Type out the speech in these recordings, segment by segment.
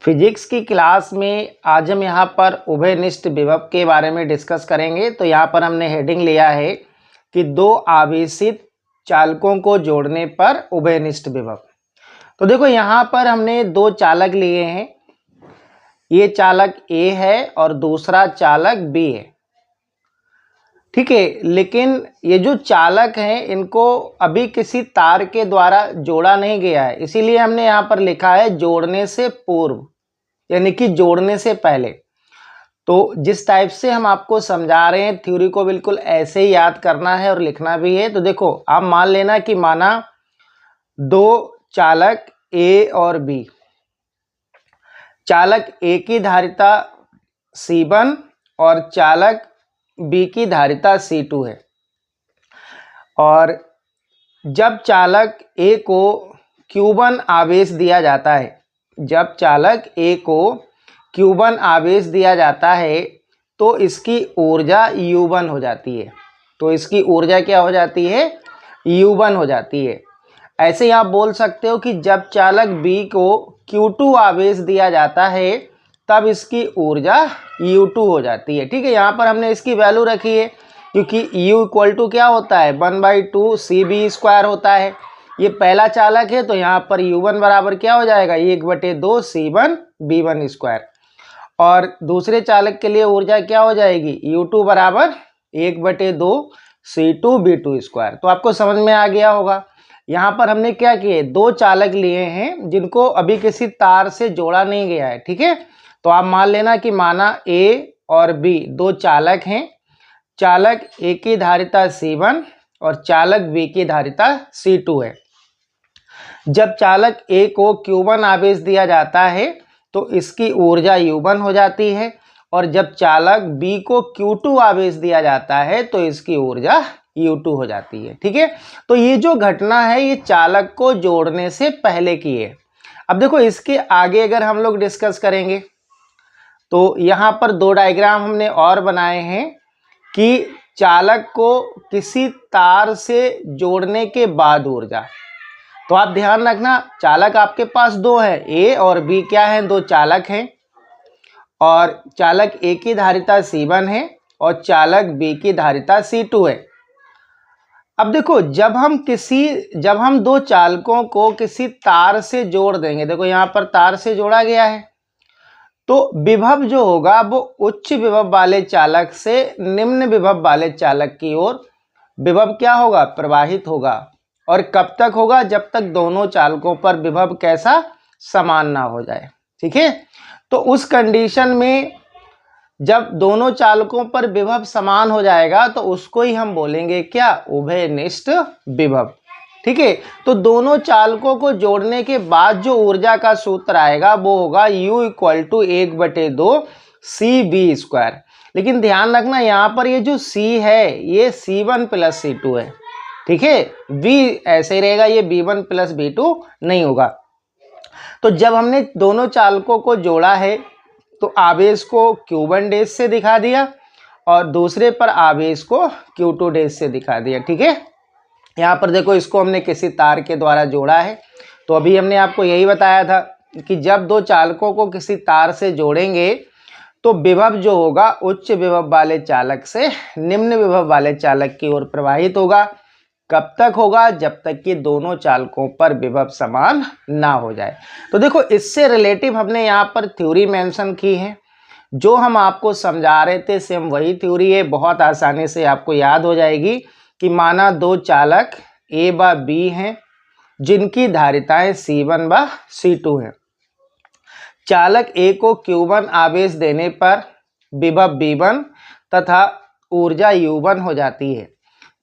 Physics की class में आज हम यहाँ पर उभयनिष्ठ विभव के बारे में डिस्कस करेंगे। तो यहाँ पर हमने हेडिंग लिया है कि दो आवेशित चालकों को जोड़ने पर उभयनिष्ठ विभव। तो देखो यहाँ पर हमने दो चालक लिए हैं, ये चालक A है और दूसरा चालक B है, ठीक है। लेकिन ये जो चालक हैं इनको अभी किसी तार के द्वारा जोड़ा नहीं गया है, इसीलिए हमने यहाँ पर लिखा है जोड़ने से पूर्व, यानी कि जोड़ने से पहले। तो जिस टाइप से हम आपको समझा रहे हैं थ्योरी को बिल्कुल ऐसे ही याद करना है और लिखना भी है। तो देखो आप मान लेना कि माना दो चालक A और B, चालक A की धारिता C1 और चालक B की धारिता C2 है, और जब चालक A को Q1 आवेश दिया जाता है, जब चालक A को Q1 आवेश दिया जाता है तो इसकी ऊर्जा U1 हो जाती है। तो इसकी ऊर्जा क्या हो जाती है? U1 हो जाती है। ऐसे ही आप बोल सकते हो कि जब चालक B को Q2 आवेश दिया जाता है तब इसकी ऊर्जा U2 हो जाती है, ठीक है। यहाँ पर हमने इसकी वैल्यू रखी है क्योंकि U इक्वल टू क्या होता है, 1/2 CB² होता है। ये पहला चालक है तो यहाँ पर U1 बराबर क्या हो जाएगा, 1/2 C1B1²। और दूसरे चालक के लिए ऊर्जा क्या हो जाएगी, U2 बराबर 1/2 C2B2²। तो आपको समझ में आ गया होगा। यहाँ पर हमने क्या किए, दो चालक लिए हैं जिनको अभी किसी तार से जोड़ा नहीं गया है, ठीक है। तो आप मान लेना कि माना A और B दो चालक हैं, चालक A की धारिता C1 और चालक B की धारिता C2 है। जब चालक A को Q1 आवेश दिया जाता है तो इसकी ऊर्जा U1 हो जाती है, और जब चालक B को Q2 आवेश दिया जाता है तो इसकी ऊर्जा U2 हो जाती है, ठीक है। तो ये जो घटना है ये चालक को जोड़ने से पहले की है। अब देखो इसके आगे अगर हम लोग डिस्कस करेंगे तो यहाँ पर दो डायग्राम हमने और बनाए हैं कि चालक को किसी तार से जोड़ने के बाद ऊर्जा। तो आप ध्यान रखना, चालक आपके पास दो हैं, A और B क्या हैं, दो चालक हैं, और चालक A की धारिता C1 है और चालक B की धारिता C2 है। अब देखो जब हम दो चालकों को किसी तार से जोड़ देंगे, देखो यहाँ पर तार से जोड़ा गया है, तो विभव जो होगा वो उच्च विभव वाले चालक से निम्न विभव वाले चालक की ओर विभव क्या होगा, प्रवाहित होगा। और कब तक होगा, जब तक दोनों चालकों पर विभव कैसा, समान ना हो जाए, ठीक है। तो उस कंडीशन में जब दोनों चालकों पर विभव समान हो जाएगा तो उसको ही हम बोलेंगे क्या, उभयनिष्ठ विभव, ठीक है। तो दोनों चालकों को जोड़ने के बाद जो ऊर्जा का सूत्र आएगा वो होगा U इक्वल टू 1/2 CB²। लेकिन ध्यान रखना यहाँ पर ये जो C है ये C1 + C2 है, ठीक है। V ऐसे ही रहेगा, ये B1 + B2 नहीं होगा। तो जब हमने दोनों चालकों को जोड़ा है तो आवेश को Q1 डैश से दिखा दिया और दूसरे पर आवेश को Q2 डैश से दिखा दिया, ठीक है। यहाँ पर देखो इसको हमने किसी तार के द्वारा जोड़ा है। तो अभी हमने आपको यही बताया था कि जब दो चालकों को किसी तार से जोड़ेंगे तो विभव जो होगा उच्च विभव वाले चालक से निम्न विभव वाले चालक की ओर प्रवाहित होगा। कब तक होगा, जब तक कि दोनों चालकों पर विभव समान ना हो जाए। तो देखो इससे रिलेटिव हमने यहाँ पर थ्योरी मेंशन की है, जो हम आपको समझा रहे थे सेम वही थ्योरी है, बहुत आसानी से आपको याद हो जाएगी। कि माना दो चालक A व B हैं जिनकी धारिताएं C1 व C2 हैं। चालक A को Q1 आवेश देने पर विभव V1 तथा ऊर्जा U1 हो जाती है।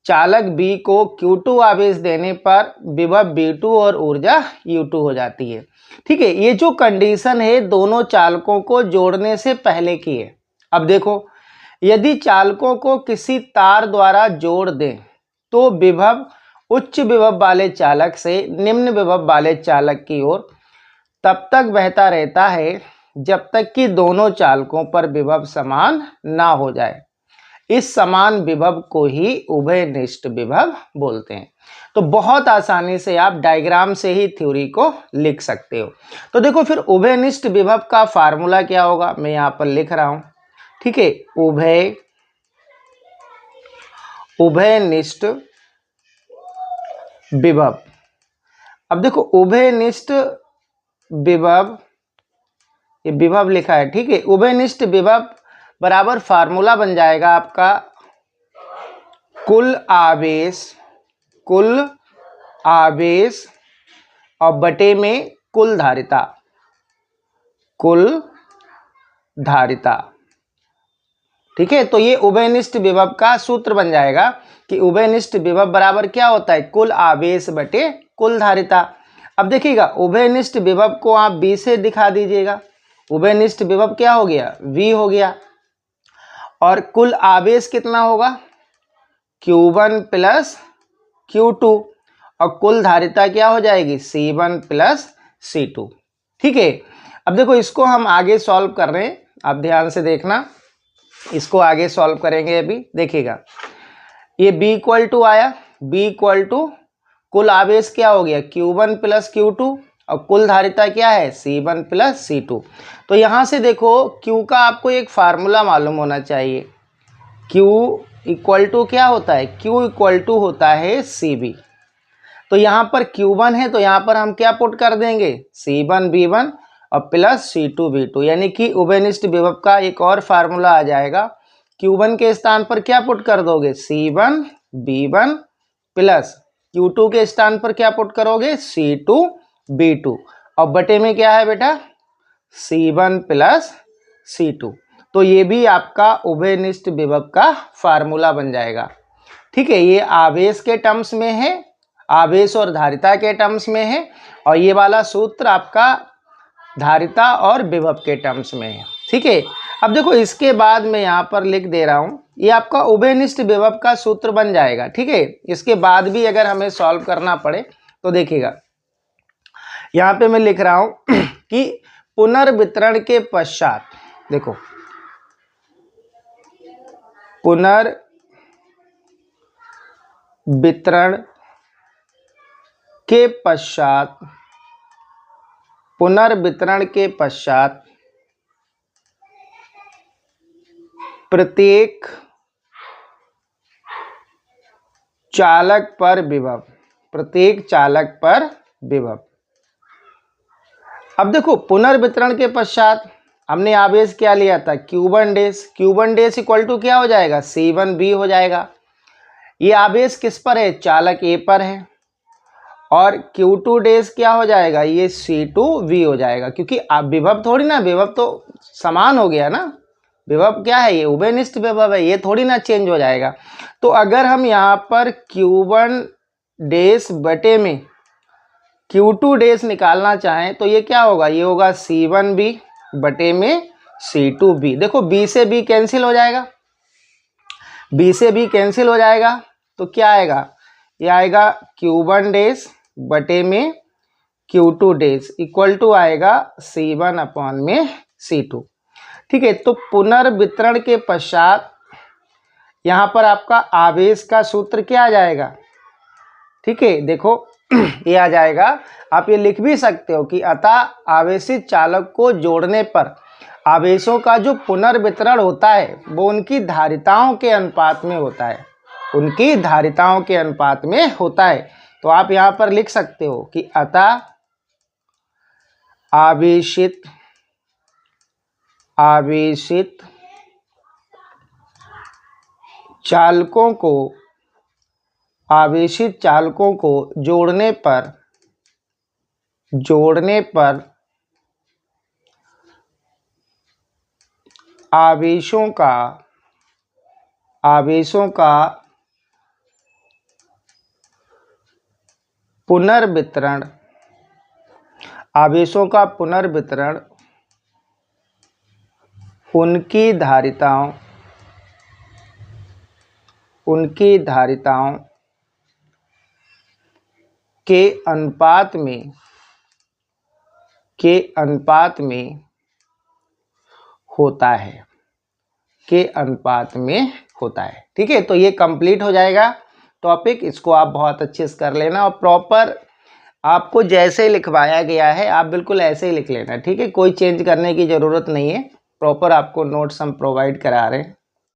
चालक B को Q2 आवेश देने पर विभव V2 और ऊर्जा U2 हो जाती है, ठीक है। ये जो कंडीशन है दोनों चालकों को जोड़ने से पहले की है। अब देखो यदि चालकों को किसी तार द्वारा जोड़ दें तो विभव उच्च विभव वाले चालक से निम्न विभव वाले चालक की ओर तब तक बहता रहता है जब तक कि दोनों चालकों पर विभव समान ना हो जाए। इस समान विभव को ही उभयनिष्ठ विभव बोलते हैं। तो बहुत आसानी से आप डायग्राम से ही थ्योरी को लिख सकते हो। तो देखो फिर उभयनिष्ठ विभव का फार्मूला क्या होगा, मैं यहाँ पर लिख रहा हूँ। ठीक है, उभयनिष्ठ विभव। अब देखो उभयनिष्ठ विभव, ये विभव लिखा है। ठीक है, उभयनिष्ठ विभव बराबर फार्मूला बन जाएगा आपका कुल आवेश और बटे में कुल धारिता। ठीक है, तो ये उभयनिष्ठ विभव का सूत्र बन जाएगा कि उभयनिष्ठ विभव बराबर क्या होता है, कुल आवेश बटे कुल धारिता। अब देखिएगा उभयनिष्ठ विभव को आप V से दिखा दीजिएगा। उभयनिष्ठ विभव क्या हो गया, V हो गया। और कुल आवेश कितना होगा, Q1 प्लस Q2। और कुल धारिता क्या हो जाएगी, C1 प्लस C2। ठीक है, अब देखो इसको हम आगे सॉल्व कर रहे हैं, आप ध्यान से देखना, इसको आगे सॉल्व करेंगे। अभी देखिएगा ये B इक्वल टू आया, B इक्वल टू कुल आवेश क्या हो गया, Q1 प्लस Q2 और कुल धारिता क्या है, C1 प्लस C2। तो यहाँ से देखो Q का आपको एक फार्मूला मालूम होना चाहिए। Q इक्वल टू क्या होता है, Q इक्वल टू होता है CB। तो यहाँ पर Q1 है तो यहाँ पर हम क्या पुट कर देंगे, C1 B1 और प्लस C2 B2, यानी कि उभयनिष्ठ विभव का एक और फार्मूला आ जाएगा। Q1 के स्थान पर क्या पुट कर दोगे, C1 B1 प्लस Q2 के स्थान पर क्या पुट करोगे, C2 B2 और बटे में क्या है बेटा, C1 प्लस C2। तो ये भी आपका उभयनिष्ठ विभव का फार्मूला बन जाएगा। ठीक है, ये आवेश के टर्म्स में है, आवेश और धारिता के टर्म्स में है, और ये वाला सूत्र आपका धारिता और विभव के टर्म्स में है। ठीक है, अब देखो इसके बाद मैं यहाँ पर लिख दे रहा हूँ, ये आपका उभयनिष्ठ विभव का सूत्र बन जाएगा। ठीक है, इसके बाद भी अगर हमें सॉल्व करना पड़े तो देखिएगा यहाँ पे मैं लिख रहा हूँ कि पुनर्वितरण के पश्चात, देखो पुनर्वितरण के पश्चात प्रत्येक चालक पर विभव। अब देखो पुनर्वितरण के पश्चात हमने आवेश क्या लिया था, Q1 डैश इक्वल टू क्या हो जाएगा, C1 B हो जाएगा। ये आवेश किस पर है, चालक A पर है। और Q2 डैश क्या हो जाएगा, ये C2 V हो जाएगा, क्योंकि आप विभव थोड़ी ना, विभव तो समान हो गया ना, विभव क्या है, ये उभयनिष्ठ विभव है, ये थोड़ी ना चेंज हो जाएगा। तो अगर हम यहाँ पर Q1 डैश बटे में Q2 डैश निकालना चाहें तो ये क्या होगा, ये होगा C1 B बटे में C2 B। देखो B से B कैंसिल हो जाएगा, B से B कैंसिल हो जाएगा, तो क्या आएगा, ये आएगा Q1 डैश बटे में Q2 डैश इक्वल टू आएगा C1 अपॉन में C2। ठीक है, तो पुनर्वितरण के पश्चात यहाँ पर आपका आवेश का सूत्र क्या आ जाएगा। ठीक है, देखो ये आ जाएगा, आप ये लिख भी सकते हो कि अतः आवेशित चालक को जोड़ने पर आवेशों का जो पुनर्वितरण होता है वो उनकी धारिताओं के अनुपात में होता है, उनकी धारिताओं के अनुपात में होता है। तो आप यहाँ पर लिख सकते हो कि अतः आवेशित चालकों को जोड़ने पर आवेशों का पुनर्वितरण उनकी धारिताओं के अनुपात में होता है, ठीक है, तो ये कंप्लीट हो जाएगा। टॉपिक, इसको आप बहुत अच्छे से कर लेना और प्रॉपर आपको जैसे लिखवाया गया है आप बिल्कुल ऐसे ही लिख लेना, ठीक है। कोई चेंज करने की ज़रूरत नहीं है, प्रॉपर आपको नोट्स हम प्रोवाइड करा रहे हैं।